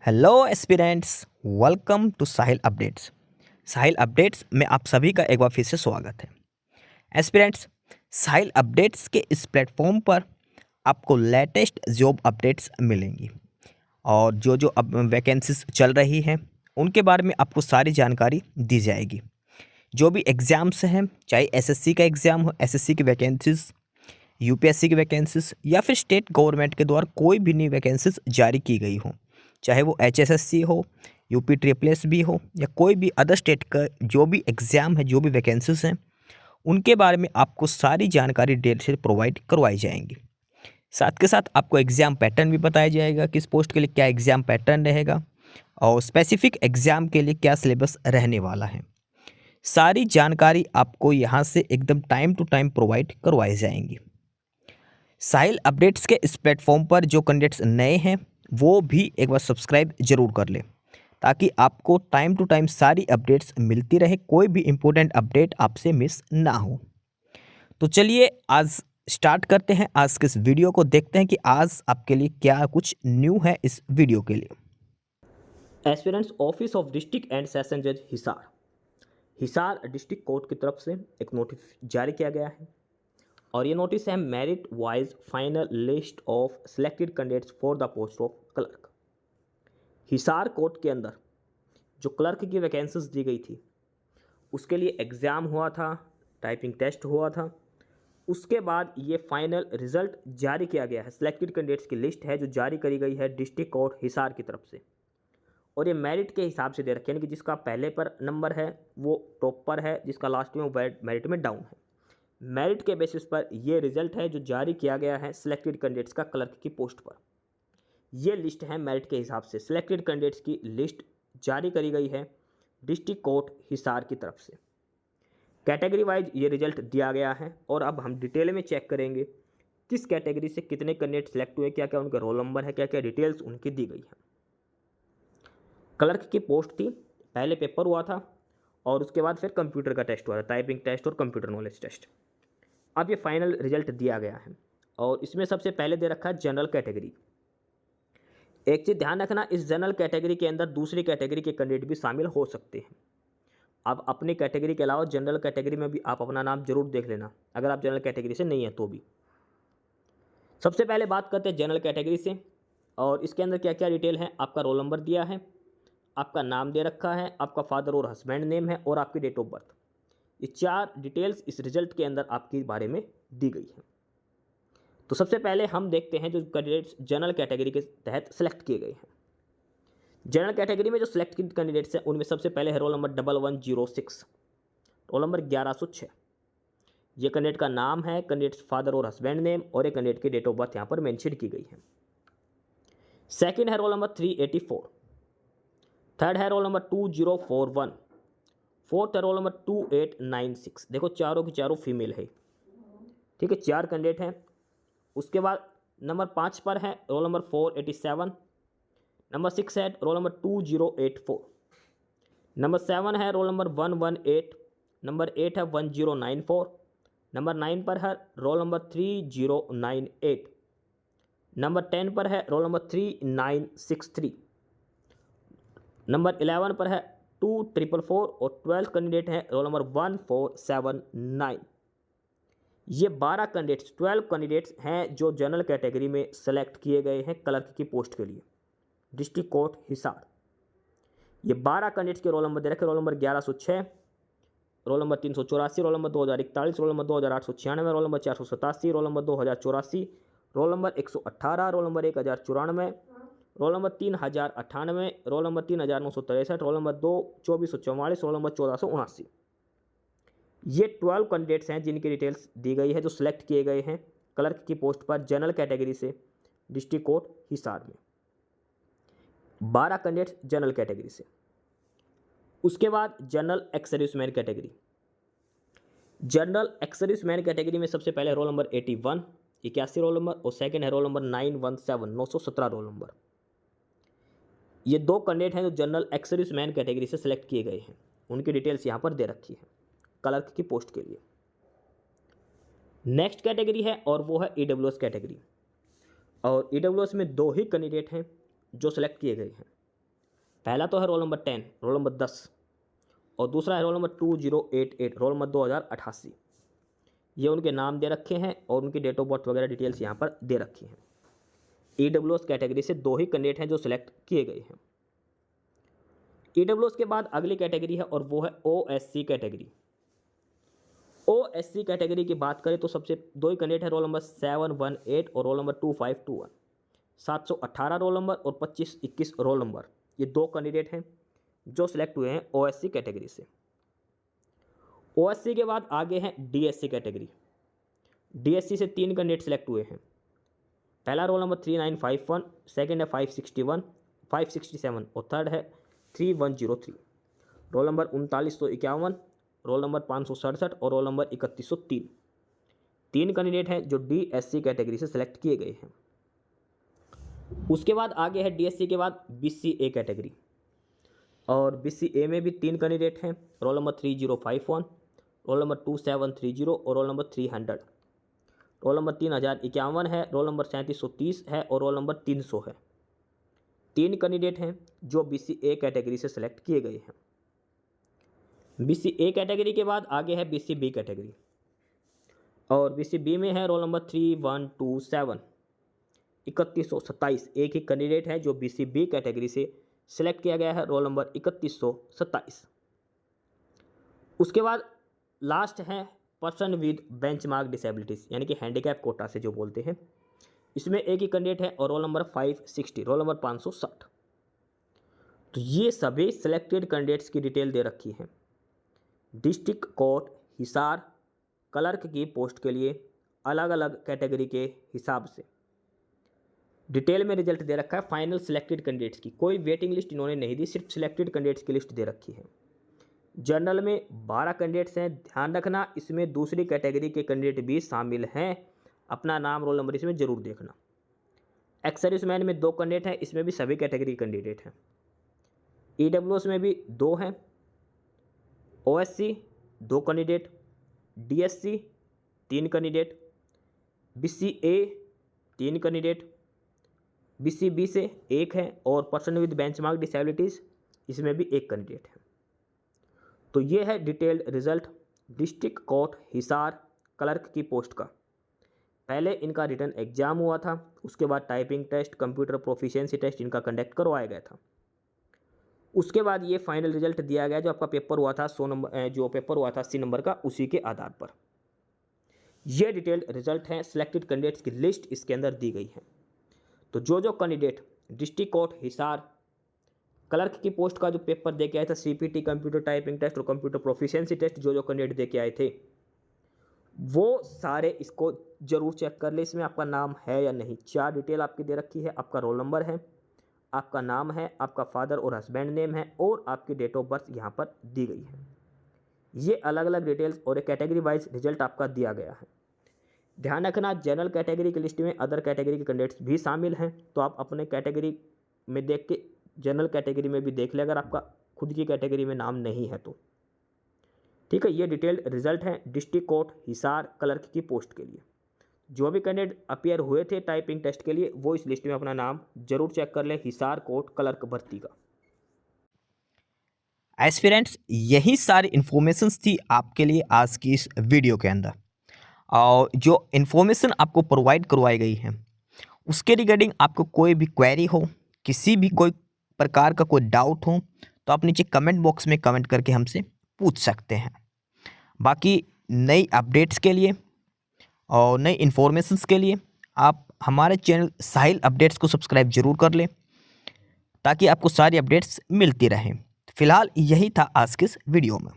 Hello aspirants, welcome to Sahil updates. Sahil updates में आप सभी का एक बार फिर से स्वागत है। एस्पिरेंट्स, साहिल अपडेट्स के इस प्लेटफॉर्म पर आपको लेटेस्ट जॉब अपडेट्स मिलेंगी और जो जो अब वैकेंसीज चल रही हैं उनके बारे में आपको सारी जानकारी दी जाएगी। जो भी एग्ज़ाम्स हैं, चाहे एसएससी का एग्ज़ाम हो, एसएससी की वैकेंसीज, यूपीएससी की वैकेंसीज या फिर स्टेट गवर्नमेंट के द्वारा कोई भी नई वैकेंसीज जारी की गई हो, चाहे वो एचएसएससी हो, यूपी ट्रिपल एस भी हो या कोई भी अदर स्टेट का जो भी एग्ज़ाम है, जो भी वैकेंसीज हैं, उनके बारे में आपको सारी जानकारी डिटेल से प्रोवाइड करवाई जाएंगी। साथ के साथ आपको एग्ज़ाम पैटर्न भी बताया जाएगा, किस पोस्ट के लिए क्या एग्ज़ाम पैटर्न रहेगा और स्पेसिफिक एग्ज़ाम के लिए क्या सिलेबस रहने वाला है। सारी जानकारी आपको यहाँ से एकदम टाइम टू टाइम प्रोवाइड करवाई जाएंगी। साहिल अपडेट्स के इस प्लेटफॉर्म पर जो कैंडिडेट्स नए हैं वो भी एक बार सब्सक्राइब जरूर कर लें ताकि आपको टाइम टू टाइम सारी अपडेट्स मिलती रहे, कोई भी इम्पोर्टेंट अपडेट आपसे मिस ना हो। तो चलिए आज स्टार्ट करते हैं आज के इस वीडियो को, देखते हैं कि आज आपके लिए क्या कुछ न्यू है इस वीडियो के लिए। Aspirants office of district and session जज हिसार डिस्ट्रिक्ट कोर्ट की तरफ से एक नोटिस जारी किया गया है और ये नोटिस है merit wise final list of selected candidates for the post of clerk. Hisar court के अंदर जो क्लर्क की वैकेंसीज दी गई थी उसके लिए एग्ज़ाम हुआ था, टाइपिंग टेस्ट हुआ था। उसके बाद ये फाइनल रिजल्ट जारी किया गया है। सिलेक्टेड कैंडिडेट्स की लिस्ट है जो जारी करी गई है डिस्ट्रिक्ट कोर्ट हिसार की तरफ से और ये मेरिट के हिसाब से दे रखे हैं, यानी कि जिसका पहले पर नंबर है वो टॉप पर है, जिसका लास्ट में वो मेरिट में डाउन है। मेरिट के बेसिस पर ये रिजल्ट है जो जारी किया गया है सिलेक्टेड कैंडिडेट्स का क्लर्क की पोस्ट पर। ये लिस्ट है मेरिट के हिसाब से, सिलेक्टेड कैंडिडेट्स की लिस्ट जारी करी गई है डिस्ट्रिक्ट कोर्ट हिसार की तरफ से। कैटेगरी वाइज ये रिजल्ट दिया गया है और अब हम डिटेल में चेक करेंगे किस कैटेगरी से कितने कैंडिडेट सेलेक्ट हुए, क्या क्या उनका रोल नंबर है, क्या क्या डिटेल्स उनकी दी गई है। क्लर्क की पोस्ट थी, पहले पेपर हुआ था और उसके बाद फिर कंप्यूटर का टेस्ट हुआ था, टाइपिंग टेस्ट और कंप्यूटर नॉलेज टेस्ट। अब ये फाइनल रिजल्ट दिया गया है और इसमें सबसे पहले दे रखा है जनरल कैटेगरी। एक चीज़ ध्यान रखना, इस जनरल कैटेगरी के अंदर दूसरी कैटेगरी के कैंडिडेट भी शामिल हो सकते हैं। अब अपनी कैटेगरी के अलावा जनरल कैटेगरी में भी आप अपना नाम जरूर देख लेना अगर आप जनरल कैटेगरी से नहीं है तो भी। सबसे पहले बात करते हैं जनरल कैटेगरी से और इसके अंदर क्या क्या डिटेल है। आपका रोल नंबर दिया है, आपका नाम दे रखा है, आपका फादर और हस्बैंड नेम है और आपकी डेट ऑफ बर्थ। ये चार डिटेल्स इस रिजल्ट के अंदर आपके बारे में दी गई है। तो सबसे पहले हम देखते हैं जो कैंडिडेट्स जनरल कैटेगरी के तहत सेलेक्ट किए गए हैं। जनरल कैटेगरी में जो सिलेक्ट कैंडिडेट्स हैं उनमें सबसे पहले है रोल नंबर 1106, रोल नंबर 1106। ये कैंडिडेट का नाम है, कैंडिडेट फादर और हस्बैंड नेम और एक कैंडिडेट की डेट ऑफ बर्थ यहाँ पर मेंशन की गई है। सेकंड है रोल नंबर 384, थर्ड है रोल नंबर 2041, फोर्थ है रोल नंबर 2896। देखो चारों की चारों फीमेल है, ठीक है, चार कैंडिडेट हैं। उसके बाद नंबर 5 पर है रोल नंबर 487, नंबर 6 है रोल नंबर 2084, नंबर 7 है रोल नंबर 118, नंबर 8 है 1094, नंबर 9 पर है रोल नंबर 3098, नंबर 10 पर है रोल नंबर 3963, नंबर 11 पर है 2444 और 12 कैंडिडेट है रोल नंबर 1479। ये 12 कैंडिडेट्स 12 कैंडिडेट्स हैं जो जनरल कैटेगरी में सेलेक्ट किए गए हैं क्लर्क की पोस्ट के लिए डिस्ट्रिक्ट कोर्ट हिसार। ये 12 कैंडिडेट्स के रोल नंबर दे रखे, roll number 1106, roll number 384, roll number 2041, roll number 2896, roll number 487, roll number 2084, roll number 118, roll number 1094, roll number 3098, roll number 3963, roll number 2444, roll number 1479। ये 12 candidates हैं जिनकी details दी गई है जो select किए गए हैं क्लर्क की पोस्ट पर जनरल कैटेगरी से डिस्ट्रिक्ट कोर्ट हिसार में। 12 कैंडिडेट्स जनरल कैटेगरी से। उसके बाद general ex serviceman category. General ex serviceman category में सबसे पहले रोल नंबर 81, 81 रोल नंबर और सेकंड है रोल नंबर 917, 917 रोल नंबर। ये दो कैंडिडेट हैं जो जनरल एक्स सर्विसमैन कैटेगरी से सिलेक्ट किए गए हैं, उनकी डिटेल्स यहाँ पर दे रखी है क्लर्क की पोस्ट के लिए। नेक्स्ट कैटेगरी है और वो है ईडब्ल्यूएस कैटेगरी और ईडब्ल्यूएस में दो ही कैंडिडेट हैं जो सिलेक्ट किए गए हैं। पहला तो है रोल नंबर 10, रोल नंबर 10, और दूसरा है रोल नंबर 2088, रोल नंबर 2088। ये उनके नाम दे रखे हैं और उनकी डेट ऑफ बर्थ वगैरह डिटेल्स यहाँ पर दे रखी हैं। EWS कैटेगरी से 2 ही कैंडिडेट हैं जो सिलेक्ट किए गए हैं। EWS के बाद अगली कैटेगरी है और वो है OSC कैटेगरी। OSC कैटेगरी की बात करें तो सबसे 2 ही कैंडिडेट है, रोल नंबर 718 और रोल नंबर 2521। 718 रोल नंबर और 2521 रोल नंबर, ये 2 कैंडिडेट हैं जो सिलेक्ट हुए हैं OSC कैटेगरी से। OSC के बाद आगे हैं DSC कैटेगरी। DSC से 3 कैंडिडेट सिलेक्ट हुए हैं। पहला रोल नंबर 3951, सेकंड है 561, 567 और थर्ड है 3103। रोल नंबर 3951, रोल नंबर 567 और रोल नंबर 3103। 3 कैंडिडेट हैं जो DSC कैटेगरी से सिलेक्ट किए गए हैं। उसके बाद आगे है DSC के बाद BCA कैटेगरी, और BCA में भी 3 कैंडिडेट हैं, रोल नंबर 3051, रोल नंबर 2730 और रोल नंबर 300। रोल नंबर 3051 है, रोल नंबर 3730 है और रोल नंबर 300 है। 3 कैंडिडेट हैं जो BCA कैटेगरी से सिलेक्ट किए गए हैं। BCA कैटेगरी के बाद आगे है BCB कैटेगरी, और BCB में है रोल नंबर 3127, 3127। एक ही कैंडिडेट है जो BCB कैटेगरी से सिलेक्ट किया गया है, रोल नंबर 3127। उसके बाद लास्ट है पर्सन विद बेंचमार्क डिसेबिलिटीज़, यानी कि हैंडीकैप कोटा से जो बोलते हैं। इसमें एक ही कैंडिडेट है और रोल नंबर 560, रोल नंबर 560। तो ये सभी सिलेक्टेड कैंडिडेट्स की डिटेल दे रखी है। डिस्ट्रिक्ट कोर्ट हिसार क्लर्क की पोस्ट के लिए अलग अलग कैटेगरी के हिसाब से डिटेल में रिजल्ट दे रखा है फाइनल सिलेक्टेड कैंडिडेट्स की। कोई वेटिंग लिस्ट इन्होंने नहीं दी, सिर्फ सिलेक्टेड कैंडिडेट्स की लिस्ट दे रखी है। जनरल में 12 कैंडिडेट्स हैं, ध्यान रखना इसमें दूसरी कैटेगरी के कैंडिडेट भी शामिल हैं, अपना नाम रोल नंबर इसमें जरूर देखना। एक्स सर्विसमैन में 2 कैंडिडेट हैं, इसमें भी सभी कैटेगरी कैंडिडेट हैं। EWS में भी 2 हैं, OSC 2 candidate, DSC 3 candidate, BCA 3 candidate, BCB से 1 है और पर्सन विद बेंचमार्क डिसेबिलिटीज़ इसमें भी 1 कैंडिडेट है। तो ये है detailed result district court Hisar clerk की पोस्ट का। पहले इनका रिटन एग्जाम हुआ था, उसके बाद typing test, computer proficiency test इनका कंडक्ट करवाया गया था। उसके बाद ये फाइनल रिजल्ट दिया गया, जो आपका पेपर हुआ था 100 नंबर, जो पेपर हुआ था 80 नंबर का, उसी के आधार पर ये डिटेल्ड रिजल्ट है। सिलेक्टेड कैंडिडेट्स की लिस्ट इसके अंदर दी गई है। तो जो candidate district court Hisar clerk की पोस्ट का जो पेपर दे के आए थे, CPT कंप्यूटर टाइपिंग टेस्ट और कंप्यूटर प्रोफिशिएंसी टेस्ट, जो कैंडिडेट दे के आए थे, वो सारे इसको जरूर चेक कर ले, इसमें आपका नाम है या नहीं। 4 डिटेल आपकी दे रखी है, आपका रोल नंबर है, आपका नाम है, आपका फादर और हस्बैंड नेम है, और आपकी डेट ऑफ बर्थ यहाँ पर दी गई है। ये अलग अलग डिटेल्स और एक कैटेगरी वाइज रिजल्ट आपका दिया गया है। ध्यान रखना जनरल कैटेगरी की लिस्ट में अदर कैटेगरी के कैंडिडेट्स भी शामिल हैं, तो आप अपने कैटेगरी में देख के जनरल कैटेगरी में भी देख ले, अगर आपका खुद की कैटेगरी में नाम नहीं है तो। ठीक है, ये डिटेल्ड रिजल्ट है डिस्ट्रिक्ट कोर्ट हिसार क्लर्क की पोस्ट के लिए। जो भी कैंडिडेट अपीयर हुए थे टाइपिंग टेस्ट के लिए, वो इस लिस्ट में अपना नाम जरूर चेक कर ले, हिसार कोर्ट क्लर्क भर्ती का। एस्पिरेंट्स, यही सारी इन्फॉर्मेशंस थी आपके लिए आज की इस वीडियो के अंदर, और जो इन्फॉर्मेशन आपको प्रोवाइड करवाई गई है उसके रिगार्डिंग आपको कोई भी क्वेरी हो, किसी भी कोई प्रकार का कोई डाउट हो, तो आप नीचे कमेंट बॉक्स में कमेंट करके हमसे पूछ सकते हैं। बाकी नई अपडेट्स के लिए और नई इन्फॉर्मेशंस के लिए आप हमारे चैनल साहिल अपडेट्स को सब्सक्राइब जरूर कर लें, ताकि आपको सारी अपडेट्स मिलती रहें। फिलहाल यही था आज के इस वीडियो में।